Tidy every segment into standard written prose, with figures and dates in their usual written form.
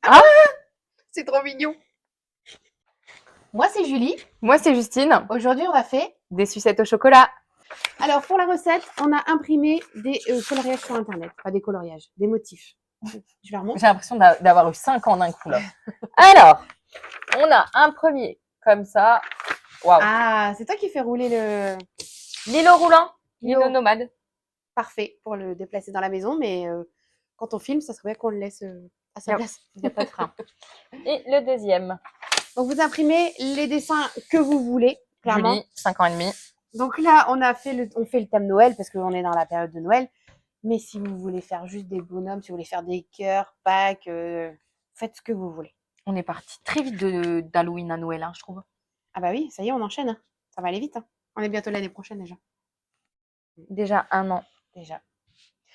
Ah, C'est trop mignon. Moi, c'est Julie. moi, c'est Justine. Aujourd'hui, on va faire... Des sucettes au chocolat. Alors, pour la recette, on a imprimé des coloriages sur Internet. Pas des coloriages, des motifs. Je vais remonter. J'ai l'impression d'avoir eu 5 ans d'un coup, là. Alors, on a un premier, comme ça. Waouh. Ah, c'est toi qui fais rouler le... Lilo roulant, Lilo. Lilo nomade. Parfait pour le déplacer dans la maison, mais quand on filme, ça serait bien qu'on le laisse à sa place. Il n'y a pas de frein. Et le deuxième, Donc, vous imprimez les dessins que vous voulez, clairement. Julie, 5 ans et demi. Donc là, on fait le thème Noël parce qu'on est dans la période de Noël. Mais si vous voulez faire juste des bonhommes, si vous voulez faire des cœurs, Pâques, faites ce que vous voulez. On est parti très vite d'Halloween à Noël, hein, je trouve. Ah bah oui, ça y est, on enchaîne. Hein. Ça va aller vite. Hein. On est bientôt l'année prochaine déjà. Déjà 1 an. Déjà.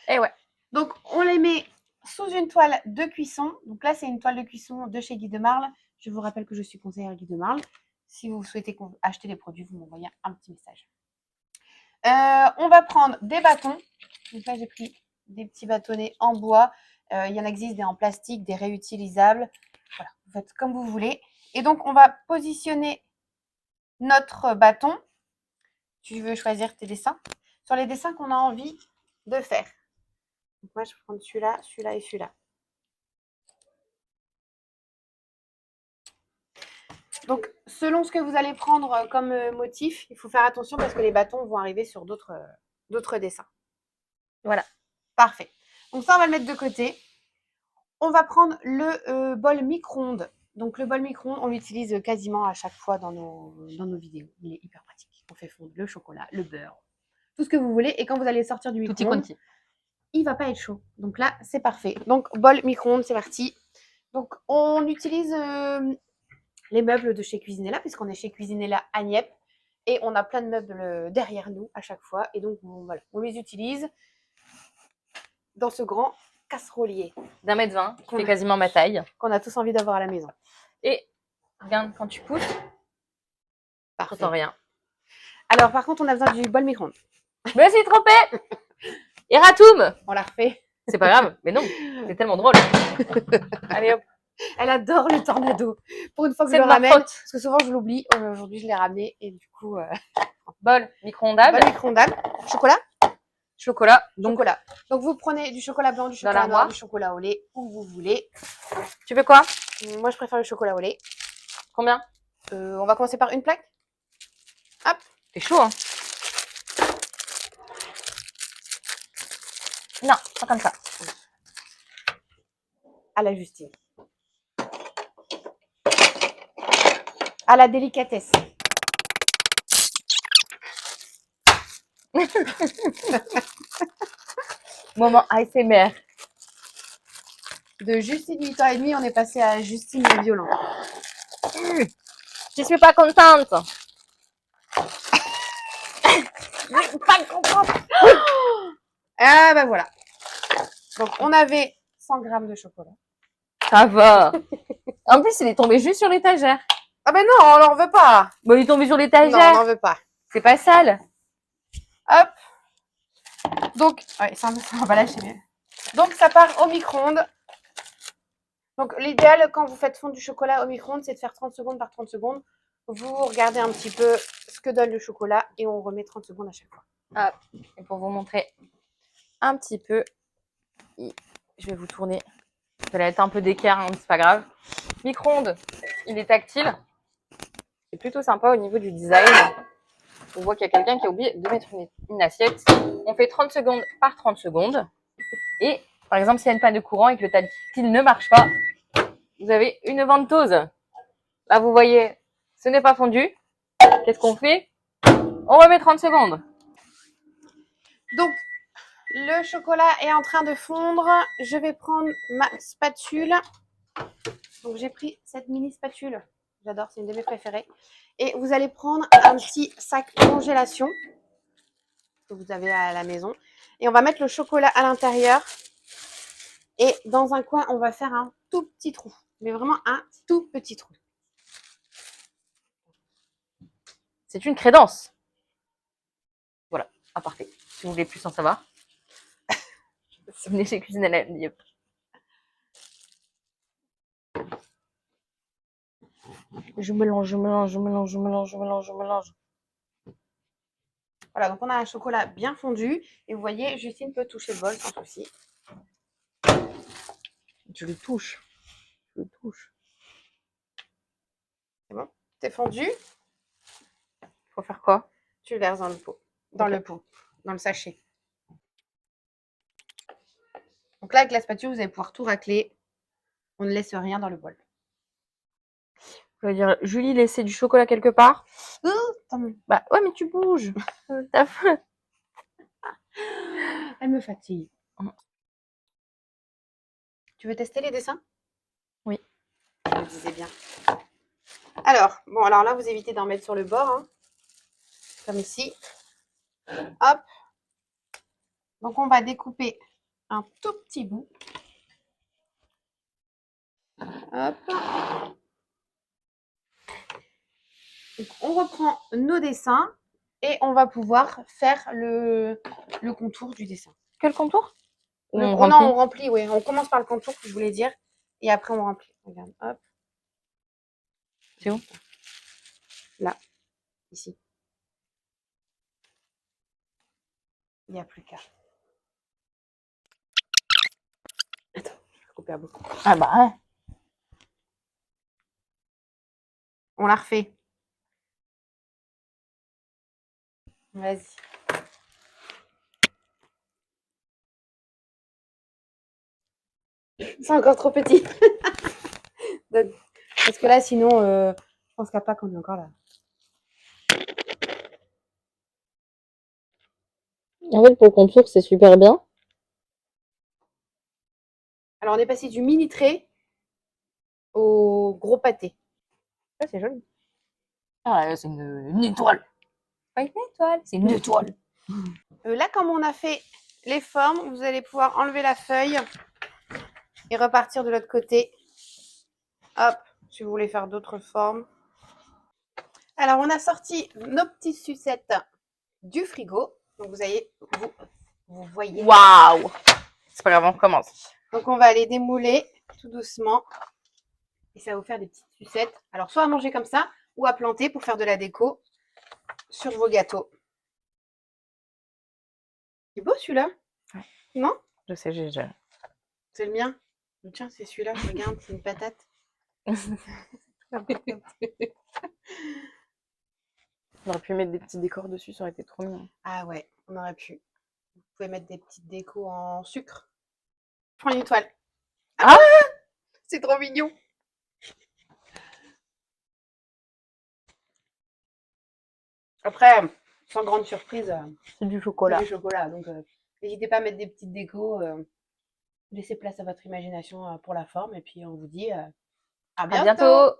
Et ouais. Donc, on les met sous une toile de cuisson. Donc là, c'est une toile de cuisson de chez Guy de Marle. Je vous rappelle que je suis conseillère Guy de Marle. Si vous souhaitez acheter les produits, vous m'envoyez un petit message. On va prendre des bâtons. Donc là, j'ai pris des petits bâtonnets en bois. Il y en existe des en plastique, des réutilisables. Voilà, vous faites comme vous voulez. Et donc, on va positionner notre bâton. Tu veux choisir tes dessins sur les dessins qu'on a envie de faire. Donc moi, je vais prendre celui-là, celui-là et celui-là. Donc, selon ce que vous allez prendre comme motif, il faut faire attention parce que les bâtons vont arriver sur d'autres dessins. Voilà. Parfait. Donc ça, on va le mettre de côté. On va prendre le bol micro-ondes. Donc le bol micro-ondes, on l'utilise quasiment à chaque fois dans nos vidéos. Il est hyper pratique. On fait fondre le chocolat, le beurre, tout ce que vous voulez. Et quand vous allez sortir du Tutti micro-ondes, quanti. il ne va pas être chaud. Donc là, c'est parfait. Donc bol micro-ondes, c'est parti. Donc on utilise les meubles de chez Cuisinella, puisqu'on est chez Cuisinella à Nieppe. Et on a plein de meubles derrière nous à chaque fois. Et donc, voilà, on les utilise dans ce grand casserolier d'1,20 m, qui fait quasiment ma taille. qu'on a tous envie d'avoir à la maison. Et regarde, quand tu pousses, t'entends rien. Alors, par contre, on a besoin du bol micro-ondes. Je me suis trompée. Erratum. On la refait. C'est pas grave, mais non, c'est tellement drôle. Allez hop. Elle adore le tornado. Pour une fois que je C'est le de ma ramène, faute. parce que souvent je l'oublie. Aujourd'hui, je l'ai ramené et du coup, Bol micro-ondable. bol micro-ondable. Chocolat. Chocolat. Donc, chocolat. Donc, vous prenez du chocolat blanc, du chocolat noir, du chocolat au lait, où vous voulez. Tu veux quoi? Moi, je préfère le chocolat au lait. Combien? On va commencer par une plaque. Hop. C'est chaud, hein? Non, pas comme ça. À la Justine. À la délicatesse. Moment ASMR. De Justine 8 ans et demi, on est passé à Justine violent. Je suis pas contente. Pas contente. Ah bah voilà. Donc on avait 100 grammes de chocolat. Ça va. En plus, il est tombé juste sur l'étagère. Ah ben non, on n'en veut pas. Bon, il est tombé sur Non, on l'étagère. n'en veut pas. C'est pas sale. Hop. Donc, ouais, ça va pas lâcher mieux. Donc ça part au micro-ondes. Donc l'idéal quand vous faites fondre du chocolat au micro-ondes, c'est de faire 30 secondes par 30 secondes. Vous regardez un petit peu ce que donne le chocolat et on remet 30 secondes à chaque fois. Ah, et pour vous montrer un petit peu, je vais vous tourner. Vous allez être un peu d'écart, hein, c'est pas grave. Micro-ondes, il est tactile. C'est plutôt sympa au niveau du design. On voit qu'il y a quelqu'un qui a oublié de mettre une assiette. On fait 30 secondes par 30 secondes. Et par exemple, s'il y a une panne de courant et que le tactile ne marche pas, vous avez une ventouse. Là, vous voyez, ce n'est pas fondu. Qu'est-ce qu'on fait? On remet 30 secondes. Donc, le chocolat est en train de fondre. Je vais prendre ma spatule. Donc, j'ai pris cette mini spatule. J'adore, c'est une de mes préférées. Et vous allez prendre un petit sac congélation que vous avez à la maison. Et on va mettre le chocolat à l'intérieur. Et dans un coin, on va faire un tout petit trou. Mais vraiment un tout petit trou. C'est une crédence. Voilà, à parfait. Si vous voulez plus en savoir, venez chez Cuisine à la Je mélange, je mélange, je mélange, je mélange, je mélange, je mélange. Voilà, donc on a un chocolat bien fondu. Et vous voyez, Justine peut toucher le bol sans souci. Je le touche. Je le touche. C'est bon? C'est fondu? Faut faire quoi? Tu le verses dans le pot. Dans Ok. le pot. Dans le sachet. Donc là, avec la spatule, vous allez pouvoir tout racler. On ne laisse rien dans le bol. Je veux dire, Julie laissait du chocolat quelque part. Tant mieux. Bah ouais, mais tu bouges. T'as faim. Elle me fatigue. Tu veux tester les dessins? Oui. Je me disais bien. Alors, bon, alors là, vous évitez d'en mettre sur le bord. Hein, comme ici. Hop. Donc, on va découper un tout petit bout. Hop. Donc, on reprend nos dessins et on va pouvoir faire le contour du dessin. Quel contour? Ou on Non, remplit? on remplit, oui. On commence par le contour, je voulais dire. Et après, on remplit. Regarde, hop. C'est où? Là, ici. Il n'y a plus qu'à. Attends, je vais couper à beaucoup. Ah bah ouais. On la refait. Vas-y. C'est encore trop petit. Donc, parce que là, sinon, je pense qu'à Pâques, on est encore là. En fait, pour le contour, c'est super bien. Alors, on est passé du mini trait au gros pâté. Ouais, c'est joli. Ah, c'est une étoile. Pas une étoile, c'est une étoile. Là, comme on a fait les formes, vous allez pouvoir enlever la feuille et repartir de l'autre côté. Hop, si vous voulez faire d'autres formes. Alors, on a sorti nos petites sucettes du frigo. Donc, vous voyez. Waouh! C'est pas grave, on recommence. Donc, on va les démouler tout doucement. Et ça va vous faire des petites sucettes. Alors, soit à manger comme ça, ou à planter pour faire de la déco sur vos gâteaux. C'est beau celui-là? Ouais. Non? Je sais, j'ai déjà. C'est le mien. Tiens, c'est celui-là. Regarde, c'est une patate. On aurait pu mettre des petits décors dessus, ça aurait été trop mignon. Ah ouais, on aurait pu. Vous pouvez mettre des petites décos en sucre. Je prends une étoile. Ah! C'est trop mignon. Après, sans grande surprise, C'est du c'est chocolat. du chocolat. Donc, n'hésitez pas à mettre des petites décos. Laissez place à votre imagination pour la forme. Et puis, on vous dit à À bientôt. bientôt!